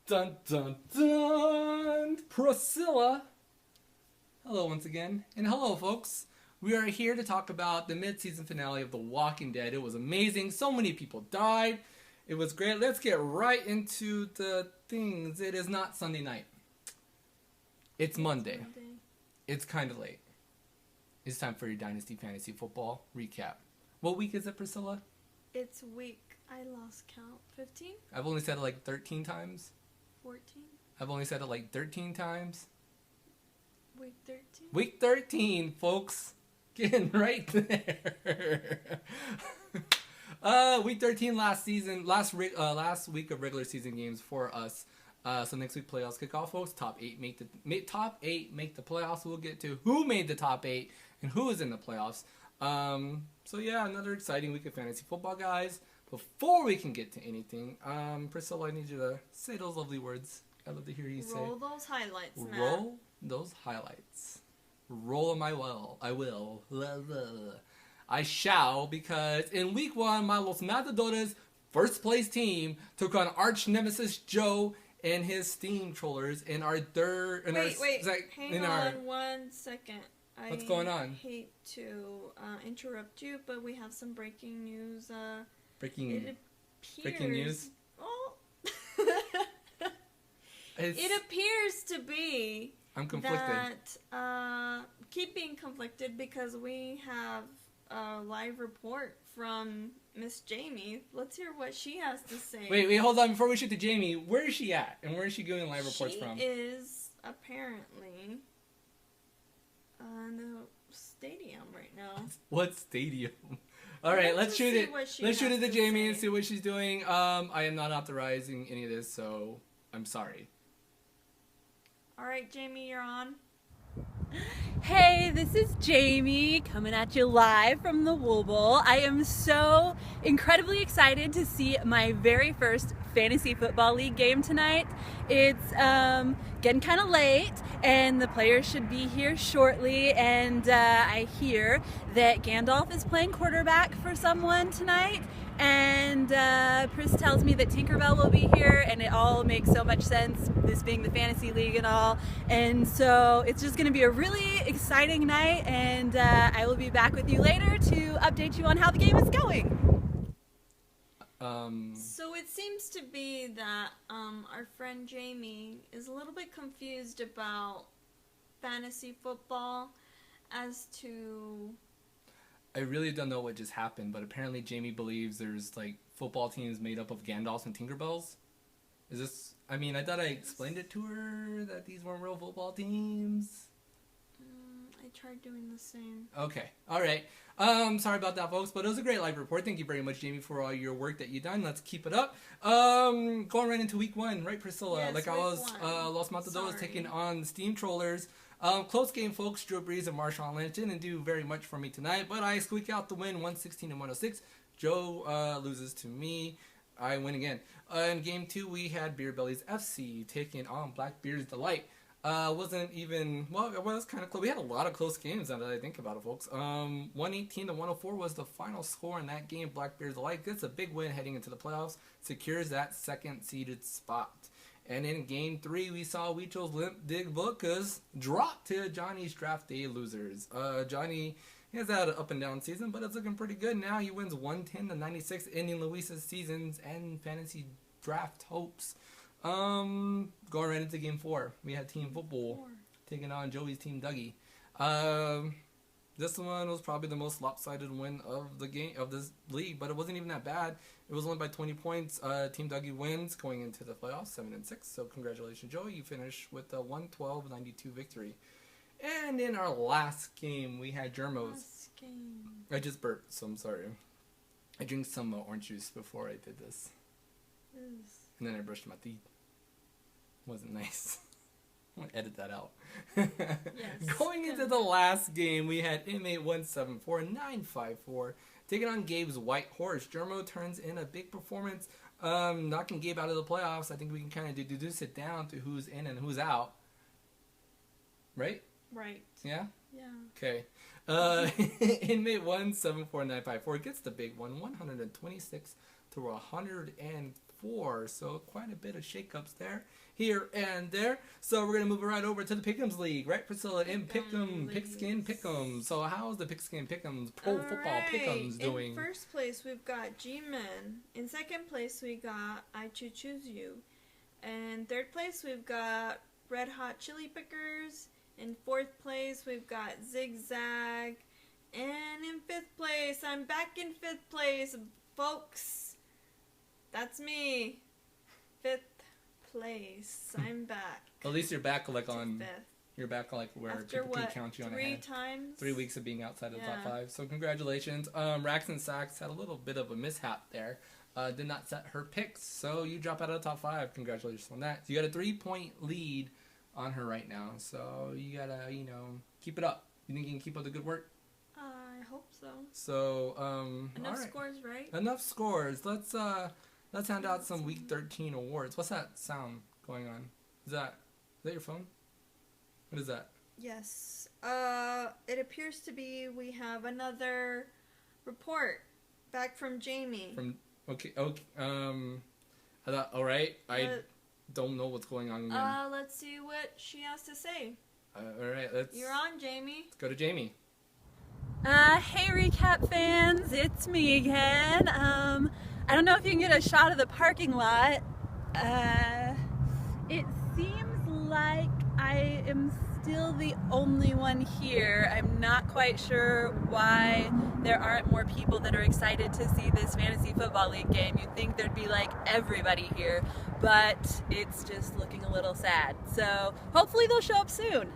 Dun dun dun! Priscilla! Hello once again. And hello, folks. We are here to talk about the mid-season finale of The Walking Dead. It was amazing. So many people died. It was great. Let's get right into the things. It is not Sunday night. It's Monday. It's kind of late. It's time for your Dynasty Fantasy Football recap. What week is it, Priscilla? It's week. I lost count. 15? I've only said it like 13 times. 14? I've only said it like 13 times. Week 13? Week 13, folks. Getting right there. Week 13 last week of regular season games for us. So next week playoffs kick off, folks. Top eight make the playoffs. We'll get to who made the top 8 and who is in the playoffs. So yeah, another exciting week of fantasy football, guys. Before we can get to anything, Priscilla, I need you to say those lovely words. I'd love to hear you say. Roll those highlights, man. Roll those highlights. Roll them I will. I shall, because in week 1, my Los Matadores first place team took on arch nemesis Joe and his steam trollers in our third. Hang on 1 second. What's going on? I hate to interrupt you, but we have some breaking news. Breaking news? Oh. It appears to be. I'm conflicted. That, keep being conflicted because we have a live report from Miss Jamie. Let's hear what she has to say. Wait, hold on. Before we shoot to Jamie, where is she at? And where is she doing live reports from? She is apparently in the stadium right now. What stadium? All right, let's shoot it. Let's shoot it to Jamie and see what she's doing. I am not authorizing any of this, so I'm sorry. All right, Jamie, you're on. Hey, this is Jamie coming at you live from the Wool Bowl. I am so incredibly excited to see my very first fantasy football league game tonight. It's getting kind of late and the players should be here shortly, and I hear that Gandalf is playing quarterback for someone tonight, and Pris tells me that Tinkerbell will be here, and it all makes so much sense, this being the fantasy league and all, and so it's just going to be a really exciting night, and I will be back with you later to update you on how the game is going. So it seems to be that our friend Jamie is a little bit confused about fantasy football as to... I really don't know what just happened, but apparently Jamie believes there's like football teams made up of Gandalfs and Tinkerbells. Is this... I mean, I thought I explained it to her that these weren't real football teams. I tried doing the same. Okay. All right. Sorry about that, folks, but it was a great live report. Thank you very much, Jamie, for all your work that you've done. Let's keep it up. Going right into week 1, right, Priscilla? Yes, like I was, Los Matadores taking on the Steam Trollers. Close game, folks. Drew Brees and Marshawn Lynch didn't do very much for me tonight, but I squeak out the win, 116-106. Joe loses to me. I win again. In game 2, we had Beer Bellies FC taking on Blackbeard's Delight. Wasn't even, well, it was kind of close. We had a lot of close games now that I think about it, folks. 118-104 was the final score in that game. Blackbeard's Delight gets a big win heading into the playoffs, secures that second-seeded spot. And in game 3, we saw Weechel's Limp Dig Bookas drop to Johnny's Draft Day losers. Johnny has had an up-and-down season, but it's looking pretty good now. He wins 110-96, ending Luis's seasons and fantasy draft hopes. Going right into game 4, we had Team Football taking on Joey's Team Dougie. This one was probably the most lopsided win of the game of this league, but it wasn't even that bad. It was only by 20 points. Team Dougie wins going into the playoffs, 7-6. So congratulations, Joey. You finished with a 112-92 victory. And in our last game, we had Germos. I just burped, so I'm sorry. I drank some orange juice before I did this. And then I brushed my teeth. Wasn't nice. I'm going to edit that out. Yes. Going into the last game, we had Inmate 174-954 taking on Gabe's White Horse. Germo turns in a big performance, knocking Gabe out of the playoffs. I think we can kind of deduce it down to who's in and who's out. Right? Right. Yeah? Yeah. Okay. Inmate 174-954 gets the big one, 126-104. 4. So quite a bit of shakeups there, here and there. So we're gonna move right over to the Pick'ems League, right, Priscilla? In Pick'em, Pickskin Pick'em. So how's the Pickskin Pick'ems Pro Football Pick'ems doing? In first place, we've got G-Men. In second place, we got I Choose You. In third place, we've got Red Hot Chili Pickers. In fourth place, we've got Zigzag. And in fifth place, I'm back in fifth place, folks. That's me. Fifth place. I'm back. At least you're back like on. Fifth. You're back like where After people can count you on three ahead. times? 3 weeks of being outside of the top 5. So congratulations. Rax and Sax had a little bit of a mishap there. Did not set her picks, so you drop out of the top 5. Congratulations on that. So you got a 3-point lead on her right now. So you gotta, keep it up. You think you can keep up the good work? I hope so. So enough all right. scores, right? Enough scores. Let's hand out some Week 13 awards. What's that sound going on? Is that your phone? What is that? Yes. It appears to be we have another report back from Jamie. Okay. I thought, all right. I don't know what's going on again. Let's see what she has to say. All right. You're on, Jamie. Let's go to Jamie. Hey recap fans, it's me again. I don't know if you can get a shot of the parking lot. It seems like I am still the only one here. I'm not quite sure why there aren't more people that are excited to see this Fantasy Football League game. You'd think there'd be like everybody here, but it's just looking a little sad. So hopefully they'll show up soon.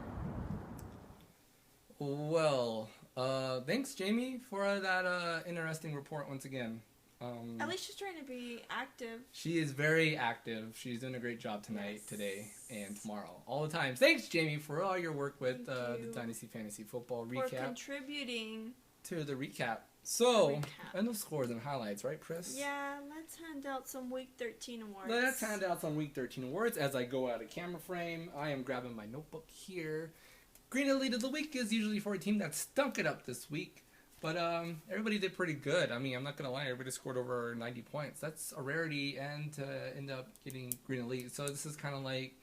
Well, thanks, Jamie, for that interesting report once again. At least she's trying to be active. She is very active. She's doing a great job tonight, today, and tomorrow. All the time. Thanks, Jamie, for all your work with the Dynasty Fantasy Football recap. For contributing to the recap. So, enough scores and highlights, right, Chris? Yeah, let's hand out some Week 13 awards. Let's hand out some Week 13 awards. As I go out of camera frame, I am grabbing my notebook here. Green Elite of the Week is usually for a team that stunk it up this week. But everybody did pretty good. I mean, I'm not going to lie. Everybody scored over 90 points. That's a rarity, and to end up getting Green Elite. So this is kind of like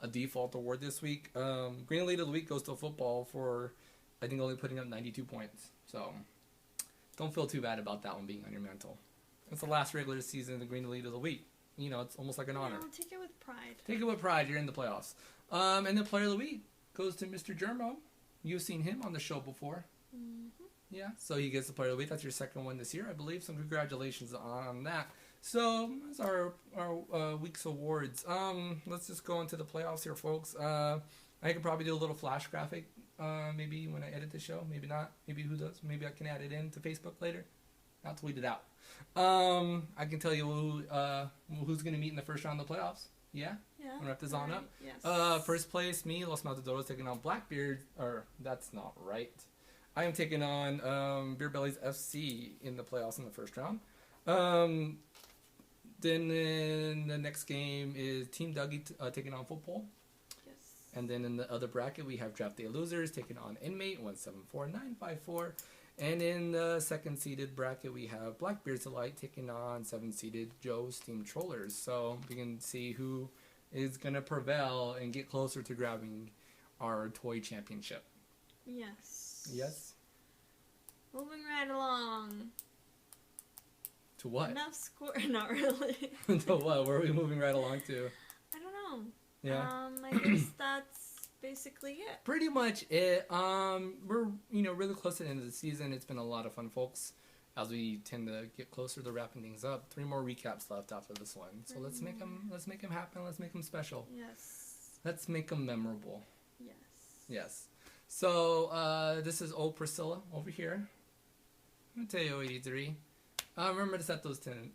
a default award this week. Green Elite of the Week goes to football for, I think, only putting up 92 points. So don't feel too bad about that one being on your mantle. It's the last regular season of the Green Elite of the Week. It's almost like an honor. Take it with pride. Take it with pride. You're in the playoffs. And the Player of the Week goes to Mr. Germo. You've seen him on the show before. Mm-hmm. Yeah, so he gets the Player of the Week. That's your second one this year, I believe. So congratulations on that. So that's our week's awards. Let's just go into the playoffs here, folks. I could probably do a little flash graphic, maybe when I edit the show. Maybe not. Maybe who does? Maybe I can add it in to Facebook later. I'll tweet it out. I can tell you who's going to meet in the first round of the playoffs. Yeah? Yeah. I'm going to wrap this on up. Yes. First place, me, Los Matadoros, taking on Blackbeard. Or, that's not right. I am taking on Beer Bellies FC in the playoffs in the first round. Then in the next game is Team Dougie taking on Football. Yes. And then in the other bracket, we have Draft Day Losers taking on Inmate 174954. And in the second-seeded bracket, we have Blackbeard's Delight taking on 7th-seeded Joe's Team Trollers. So we can see who is going to prevail and get closer to grabbing our toy championship. Yes. Yes? Moving right along. To what? Enough score. Not really. To what? Where are we moving right along to? I don't know. Yeah. I guess that's basically it. Pretty much it. We're really close to the end of the season. It's been a lot of fun, folks. As we tend to get closer to wrapping things up. 3 more recaps left after this one. So let's make them happen. Let's make them special. Yes. Let's make them memorable. Yes. Yes. So this is old Priscilla over here. Mateo 83. Remember to set those teams.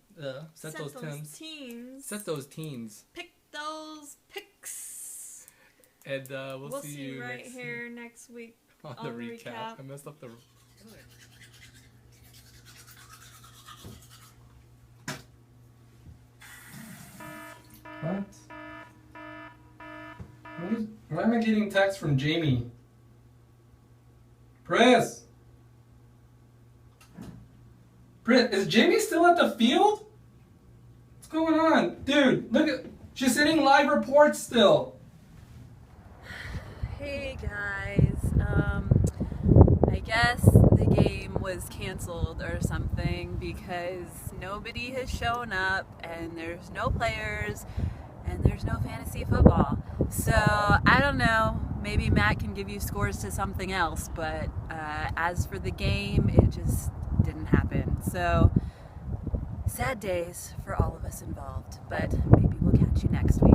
Set those teams. Set those teens. Pick those picks. And we'll see you right here next week on the recap. I messed up the. What? Why am I getting text from Jamie? Pris, is Jamie still at the field? What's going on? Dude, look at... She's sending live reports still. Hey guys, I guess the game was canceled or something because nobody has shown up and there's no players and there's no fantasy football. So I don't know, maybe Matt can give you scores to something else, but as for the game, it just didn't happen. So sad days for all of us involved, but maybe we'll catch you next week.